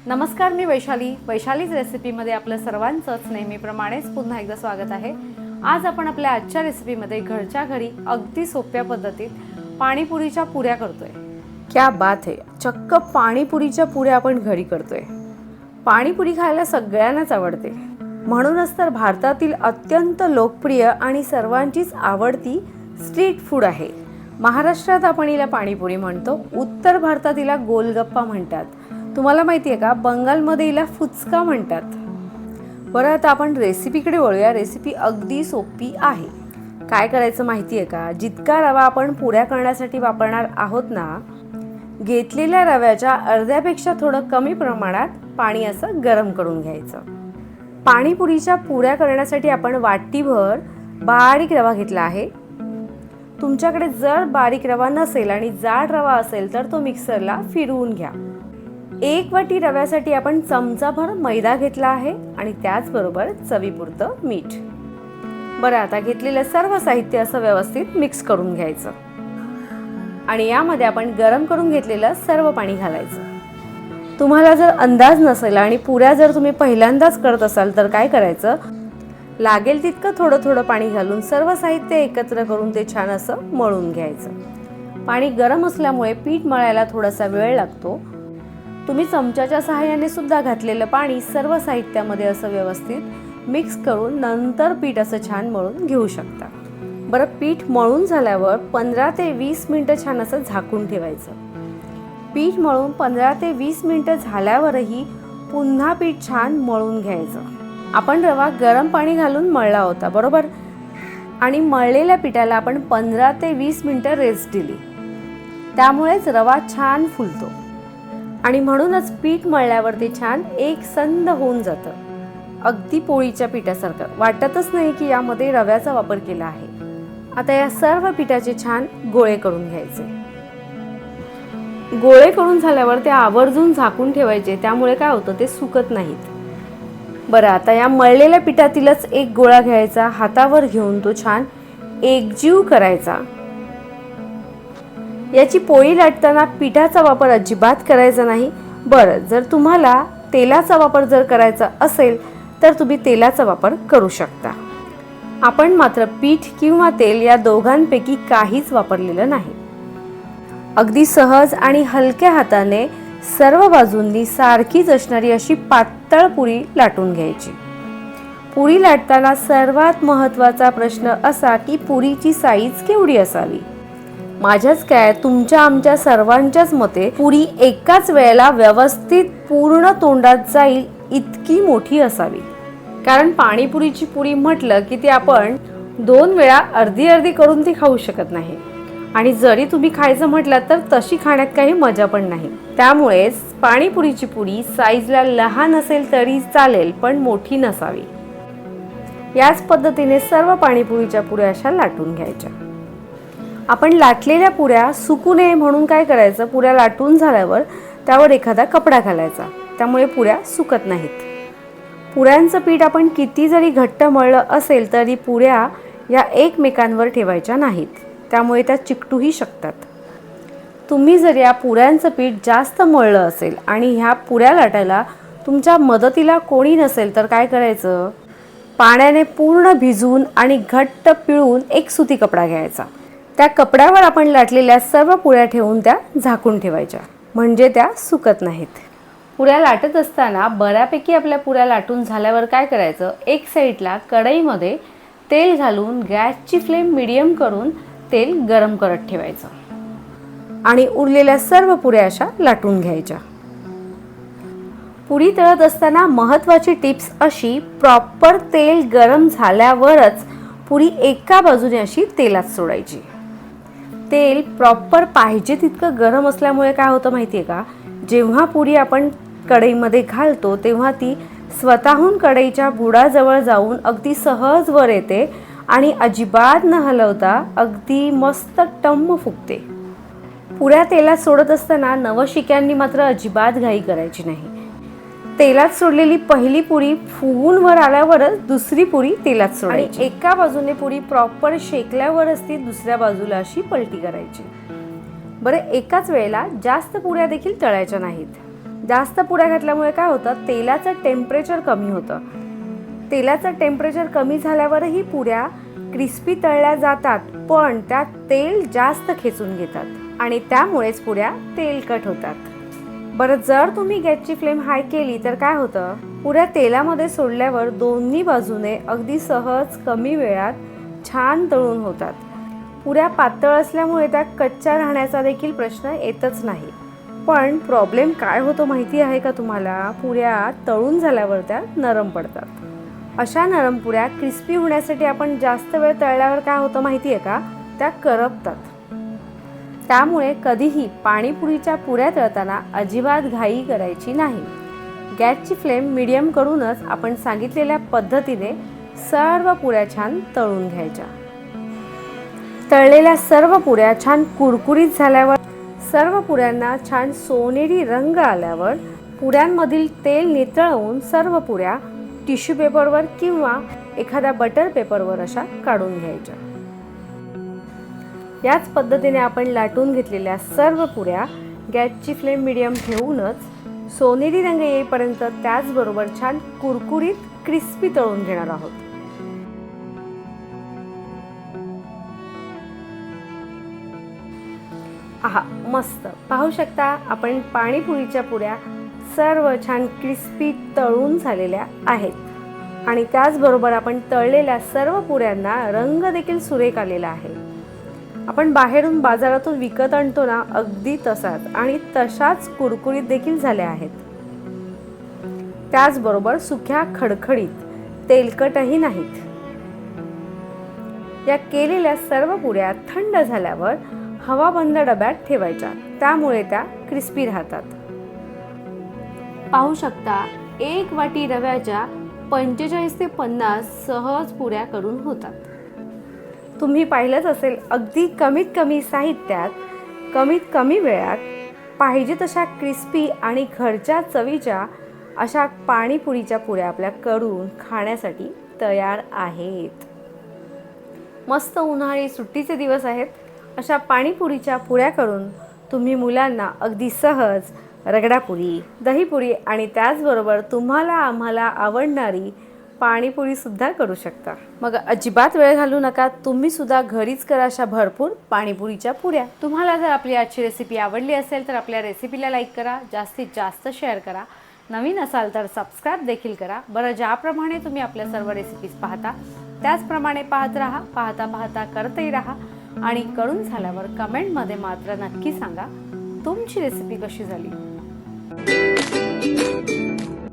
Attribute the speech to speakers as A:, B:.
A: नमस्कार, मी वैशालीच रेसिपीमध्ये आपलं सर्वांचंच नेहमीप्रमाणेच पुन्हा एकदा स्वागत आहे। आज आपण आपल्या आजच्या रेसिपीमध्ये घरच्या घरी अगदी सोप्या पद्धतीत पाणीपुरीच्या पुऱ्या करतोय। क्या बात है, चक्क पाणीपुरीच्या पुऱ्या आपण घरी करतोय। पाणीपुरी खायला सगळ्यांनाच आवडते, म्हणूनच तर भारतातील अत्यंत लोकप्रिय आणि सर्वांचीच आवडती स्ट्रीट फूड आहे। महाराष्ट्रात आपण हिला पाणीपुरी म्हणतो, उत्तर भारतात हिला गोलगप्पा म्हणतात, तुम्हाला माहिती आहे का बंगालमध्ये हिला फुचका म्हणतात। बरं, आता आपण रेसिपीकडे वळूया। रेसिपी अगदी सोपी आहे। काय करायचं माहिती आहे का, जितका रवा आपण पुऱ्या करण्यासाठी वापरणार आहोत ना, घेतलेल्या रव्याच्या अर्ध्यापेक्षा थोडं कमी प्रमाणात पाणी असं गरम करून घ्यायचं। पाणीपुरीच्या पुऱ्या करण्यासाठी आपण वाटीभर बारीक रवा घेतला आहे। तुमच्याकडे जर बारीक रवा नसेल आणि जाड रवा असेल तर तो मिक्सरला फिरवून घ्या। एक वाटी रव्यासाठी आपण चमचाभर मैदा घेतला आहे आणि त्याचबरोबर चवीपुरतं मीठ। बरं, आता घेतलेलं सर्व साहित्य असं व्यवस्थित मिक्स करून घ्यायचं आणि यामध्ये आपण गरम करून घेतलेलं सर्व पाणी घालायचं। तुम्हाला जर अंदाज नसेल आणि पुऱ्या जर तुम्ही पहिल्यांदाच करत असाल तर काय करायचं, लागेल तितकं थोडं थोडं पाणी घालून सर्व साहित्य एकत्र करून ते छान असं मळून घ्यायचं। पाणी गरम असल्यामुळे पीठ मळायला थोडासा वेळ लागतो। तुम्ही चमच्याच्या सहाय्याने सुद्धा घातलेलं पाणी सर्व साहित्यामध्ये असं व्यवस्थित मिक्स करून नंतर पीठ असं छान मळून घेऊ शकता। बरं, पीठ मळून झाल्यावर 15 ते 20 मिनिटं छान असं झाकून ठेवायचं। पीठ मळून 15 ते 20 मिनिटं झाल्यावरही पुन्हा पीठ छान मळून घ्यायचं। आपण रवा गरम पाणी घालून मळला होता बरोबर, आणि मळलेल्या पिठाला आपण 15 ते 20 मिनिटं रेस्ट दिली, त्यामुळेच रवा छान फुलतो आणि म्हणूनच पीठ मळल्यावर ते छान एकसंध होऊन जातं। अगदी पोळीच्या पिठासारखं वाटतच नाही की यामध्ये रव्याचा वापर केला आहे। आता या सर्व पिठाचे छान गोळे करून घ्यायचे। गोळे करून झाल्यावर ते आवर्जून झाकून ठेवायचे, त्यामुळे काय होतं ते सुकत नाहीत। बरं, आता या मळलेल्या पिठातीलच एक गोळा घ्यायचा, हातावर घेऊन तो छान एकजीव करायचा। याची पोळी लाटताना पिठाचा वापर अजिबात करायचा नाही। बरं, जर तुम्हाला तेलाचा वापर जर करायचा असेल तर तुम्ही तेलाचा वापर करू शकता। आपण मात्र पीठ किंवा तेल या दोघांपैकी काहीच वापरलेलं नाही। अगदी सहज आणि हलक्या हाताने सर्व बाजूंनी सारखीच असणारी अशी पातळ पुरी लाटून घ्यायची। पुरी लाटताना सर्वात महत्त्वाचा प्रश्न असा की पुरीची साईज केवढी असावी। माझ्याच काय, तुमच्या आमच्या सर्वांच्याच मते पुरी एकाच वेळेला व्यवस्थित पूर्ण तोंडात जाईल इतकी मोठी असावी। कारण पाणीपुरीची पुरी म्हटलं की ती आपण 2 वेळा अर्धी अर्धी करून ती खाऊ शकत नाही, आणि जरी तुम्ही खायचं म्हटलं तर तशी खाण्यात काही मजा पण नाही। त्यामुळे पाणीपुरीची पुरी साईजला लहान असेल तरी चालेल, पण मोठी नसावी। याच पद्धतीने सर्व पाणीपुरीच्या पुऱ्या अशा लाटून घ्यायच्या। आपण लाटलेल्या पुऱ्या सुकू नये म्हणून काय करायचं, पुऱ्या लाटून झाल्यावर त्यावर एखादा कपडा घालायचा, त्यामुळे पुऱ्या सुकत नाहीत। पुऱ्यांचं पीठ आपण किती जरी घट्ट मळलं असेल तरी पुऱ्या या एकमेकांवर ठेवायच्या नाहीत, त्यामुळे त्या चिकटूही शकतात। तुम्ही जर या पुऱ्यांचं पीठ जास्त मळलं असेल आणि ह्या पुऱ्या लाटायला तुमच्या मदतीला कोणी नसेल तर काय करायचं, पाण्याने पूर्ण भिजवून आणि घट्ट पिळून एक सुती कपडा घ्यायचा। त्या कपड्यावर आपण लाटलेल्या सर्व पुऱ्या ठेवून त्या झाकून ठेवायच्या, म्हणजे त्या सुकत नाहीत। पुऱ्या लाटत असताना बऱ्यापैकी आपल्या पुऱ्या लाटून झाल्यावर काय करायचं, एक साईडला कढईमध्ये तेल घालून गॅसची फ्लेम मीडियम करून तेल गरम करत ठेवायचं आणि उरलेल्या सर्व पुऱ्या अशा लाटून घ्यायच्या। पुरी तळत असताना महत्त्वाची टिप्स अशी, प्रॉपर तेल गरम झाल्यावरच पुरी एका बाजूने अशी तेलात सोडायची। तेल प्रॉपर पाहिजे तितकं गरम असल्यामुळे काय होतं माहिती आहे का, जेव्हा पुरी आपण कढईमध्ये घालतो तेव्हा ती स्वतःहून कढईच्या बुडाजवळ जाऊन अगदी सहज वर येते आणि अजिबात न हलवता अगदी मस्त टम्म फुगते। पुऱ्या तेलात सोडत असताना नवशिक्यांनी मात्र अजिबात घाई करायची नाही। तेलात सोडलेली पहिली पुरी फुगून वर आल्यावरच दुसरी पुरी तेलात सोडायची, एका बाजूने पुरी प्रॉपर शेकल्यावरच ती दुसऱ्या बाजूला अशी पलटी करायची। बरं, एकाच वेळेला जास्त पुऱ्या देखील तळायच्या नाहीत। जास्त पुऱ्या घातल्यामुळे काय होतं, तेलाचं टेम्परेचर कमी होतं. तेलाचं टेम्परेचर कमी झाल्यावरही पुऱ्या क्रिस्पी तळल्या जातात, पण त्यात तेल जास्त खेचून घेतात आणि त्यामुळेच पुऱ्या तेलकट होतात. बरं, जर तुम्ही गॅसची फ्लेम हाय केली तर काय होतं, पुऱ्या तेलामध्ये सोडल्यावर दोन्ही बाजूने अगदी सहज कमी वेळात छान तळून होतात. पुऱ्या पातळ असल्यामुळे त्या कच्च्या राहण्याचा देखील प्रश्न येतच नाही. पण प्रॉब्लेम काय होतो माहिती आहे का तुम्हाला, पुऱ्या तळून झाल्यावर त्या नरम पडतात. अशा नरम पुऱ्या क्रिस्पी होण्यासाठी आपण जास्त वेळ तळल्यावर काय होतं माहिती आहे का, त्या करपतात. त्यामुळे कधीही पाणीपुरीच्या पुऱ्या तळताना अजिबात घाई करायची नाही. गॅसची फ्लेम मीडियम करूनच आपण सांगितलेल्या पद्धतीने सर्व पुऱ्या छान तळून घ्यायच्या. तळलेल्या सर्व पुऱ्या छान कुरकुरीत झाल्यावर, सर्व पुऱ्यांना छान सोनेरी रंग आल्यावर पुऱ्यांमधील तेल नितळवून सर्व पुऱ्या टिश्यू पेपरवर किंवा एखाद्या बटर पेपरवर अशा काढून घ्यायच्या. याच पद्धतीने आपण लाटून घेतलेल्या सर्व पुऱ्या गॅसची फ्लेम मीडियम ठेवूनच सोनेरी रंग येईपर्यंत त्याचबरोबर छान कुरकुरीत क्रिस्पी तळून घेणार आहोत. आहा, मस्त. पाहू शकता आपण पाणीपुरीच्या पुऱ्या सर्व छान क्रिस्पी तळून झालेल्या आहेत आणि त्याचबरोबर आपण तळलेल्या सर्व पुऱ्यांना रंग देखील सुरेख आलेला आहे. आपण बाहेरून बाजारातून विकत आणतो ना, अगदी तसाच आणि तशाच कुरकुरीत देखील झाल्या आहेत. त्याचबरोबर सुक्या खडखडीत, तेलकटही नाहीत. या केलेल्या सर्व पुऱ्या थंड झाल्यावर हवाबंद डब्यात ठेवायच्या, त्यामुळे त्या क्रिस्पी राहतात. पाहू शकता, 1 वाटी रव्याच्या 45 ते 50 सहज पुऱ्या करून होतात. तुम्ही पाहिलंच असेल, अगदी कमीत कमी साहित्यात कमीत कमी वेळात पाहिजे तशा क्रिस्पी आणि घरच्या चवीच्या अशा पाणीपुरीच्या पुऱ्या आपल्या करून खाण्यासाठी तयार आहेत. मस्त उन्हाळी सुट्टीचे दिवस आहेत. अशा पाणीपुरीच्या पुऱ्या करून तुम्ही मुलांना अगदी सहज रगडापुरी, दहीपुरी आणि त्याचबरोबर तुम्हाला आम्हाला आवडणारी पाणीपुरीसुद्धा करू शकता. मग अजिबात वेळ घालू नका, तुम्ही सुद्धा घरीच करा अशा भरपूर पाणीपुरीच्या पुऱ्या. तुम्हाला जर आपली आजची रेसिपी आवडली असेल तर आपल्या रेसिपीला लाईक करा, जास्तीत जास्त शेअर करा. नवीन असाल तर सबस्क्राईब देखील करा. बरं, ज्याप्रमाणे तुम्ही आपल्या सर्व रेसिपीज पाहता त्याचप्रमाणे पाहत राहा. पाहता पाहता करतही राहा आणि करून झाल्यावर कमेंटमध्ये मात्र नक्की सांगा तुमची रेसिपी कशी झाली.